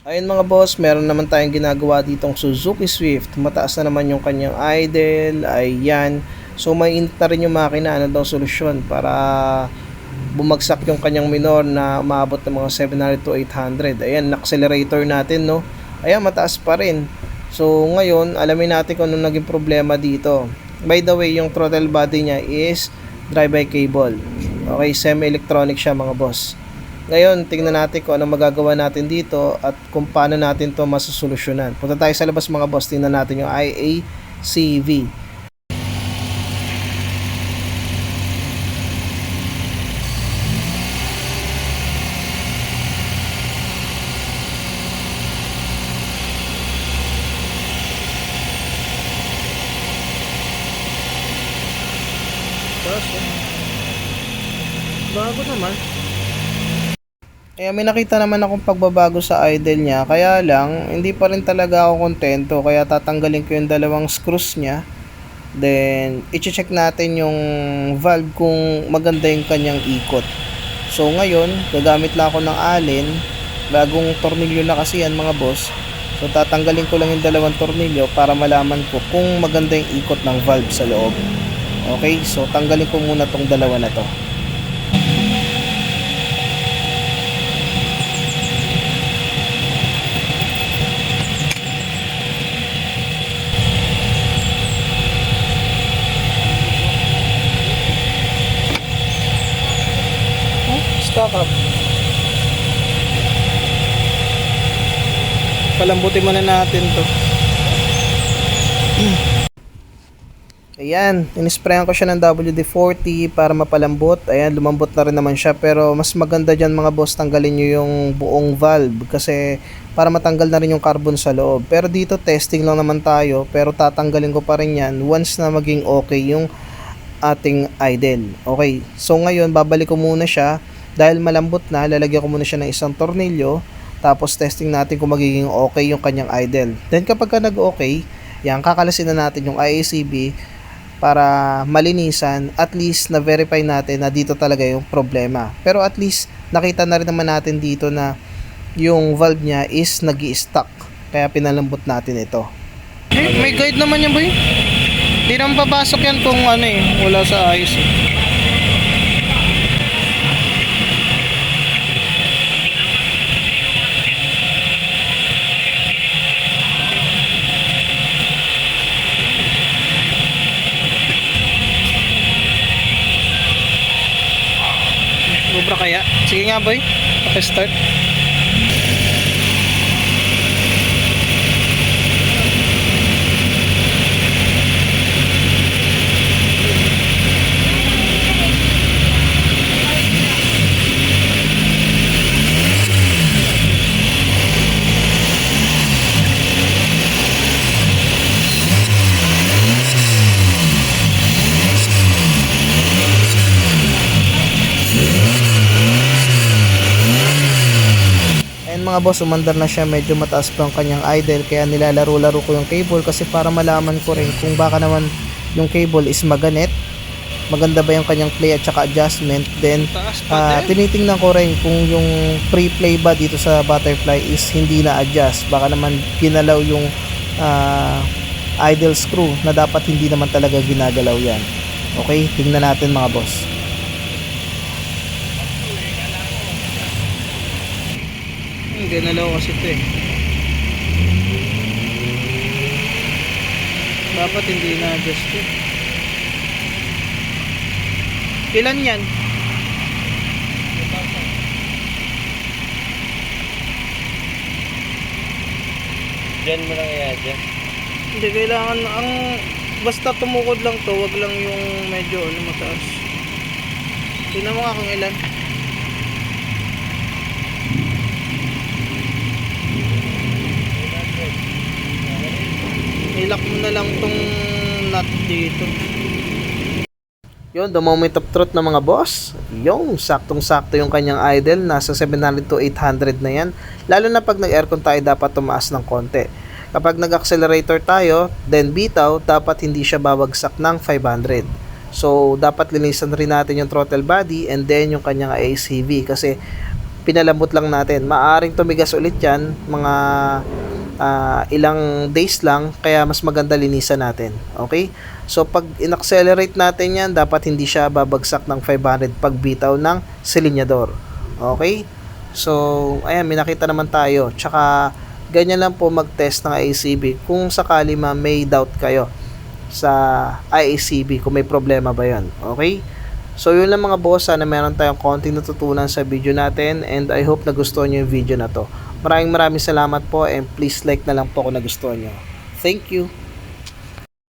Ayun mga boss, meron naman tayong ginagawa ditong Suzuki Swift. Mataas na naman yung kanyang idle, ayan. So may init na rin yung makina, ano daw solusyon para bumagsak yung kanyang minor na umabot ng mga 700 to 800. Ayan, accelerator natin, no? Ayan, mataas pa rin. So ngayon, alamin natin kung anong naging problema dito. By the way, yung throttle body niya is drive-by cable. Okay, semi-electronic siya mga boss. Ngayon, tingnan natin kung ano magagawa natin dito at kung paano natin to masusolusyunan. Punta tayo sa labas mga boss, tingnan natin yung IACV. Bago naman. May nakita naman akong pagbabago sa idle niya, kaya lang hindi pa rin talaga ako kontento, kaya tatanggalin ko yung dalawang screws niya. Then i-check natin yung valve kung maganda yung kanyang ikot. So ngayon, gagamit lang ako ng allen, bagong tornilyo na kasi yan mga boss. So tatanggalin ko lang yung dalawang tornilyo para malaman ko kung maganda yung ikot ng valve sa loob. Okay, so tanggalin ko muna tong dalawa na to. Stock up. Palambutin muna natin to. Ayan, inisprayan ko siya ng WD-40 para mapalambot. Ayan, lumambot na rin naman siya. Pero mas maganda dyan mga boss, tanggalin nyo yung buong valve. Kasi para matanggal na rin yung carbon sa loob. Pero dito testing lang naman tayo. Pero tatanggalin ko pa rin yan once na maging okay yung ating idle. Okay, so ngayon babalik ko muna siya. Dahil malambot na, lalagyan ko muna siya ng isang tornilyo. Tapos testing natin kung magiging okay yung kanyang idle. Then kapag ka nag-okay, yan, kakalasin na natin yung IACB para malinisan, at least na-verify natin na dito talaga yung problema. Pero at least nakita na rin naman natin dito na yung valve niya is nag-i-stuck. Kaya pinalambot natin ito. May guide naman yan boy. Hindi naman papasok yan kung ano wala sa ayos Sobra kaya? Sige nga boy, paki-start. Mga boss, umandar na siya, medyo mataas pa ang kanyang idle, kaya nilalaro-laro ko yung cable kasi para malaman ko rin kung baka naman yung cable is maganet, maganda ba yung kanyang play at saka adjustment. Then tinitingnan ko rin kung yung pre-play ba dito sa butterfly is hindi na adjust, baka naman ginalaw yung idle screw na dapat hindi naman talaga ginagalaw yan. Okay, tingnan natin mga boss. Ginalaw kasi ito dapat hindi na-adjust Ilan yan? Diyan mo lang i-adjust. Hindi kailangan basta tumukod lang to, wag lang yung medyo mataas. Tingnan mo nga kung ilan. Ilak mo na lang tong nut dito. Yun, the moment of truth na mga boss. Yung saktong-sakto yung kanyang idle. Nasa 700 to 800 na yan. Lalo na pag nag-aircon tayo, dapat tumaas ng konti. Kapag nag-accelerator tayo, then bitaw, dapat hindi siya babagsak ng 500. So, dapat linisan rin natin yung throttle body and then yung kanyang ACV. Kasi pinalambot lang natin. Maaring tumigas ulit yan, mga ilang days lang, kaya mas maganda linisan natin. Okay? So pag in-accelerate natin yan, dapat hindi siya babagsak ng 500 pagbitaw ng silinyador. Okay? So, ayan, may nakita naman tayo. Tsaka, ganyan lang po mag-test ng IACB kung sakali may doubt kayo sa IACB kung may problema ba yon. Okay? So yun lang mga boss, sana meron tayong konting natutunan sa video natin, and I hope nagustuhan nyo yung video na to. Maraming salamat po, and please like na lang po kung nagustuhan nyo. Thank you!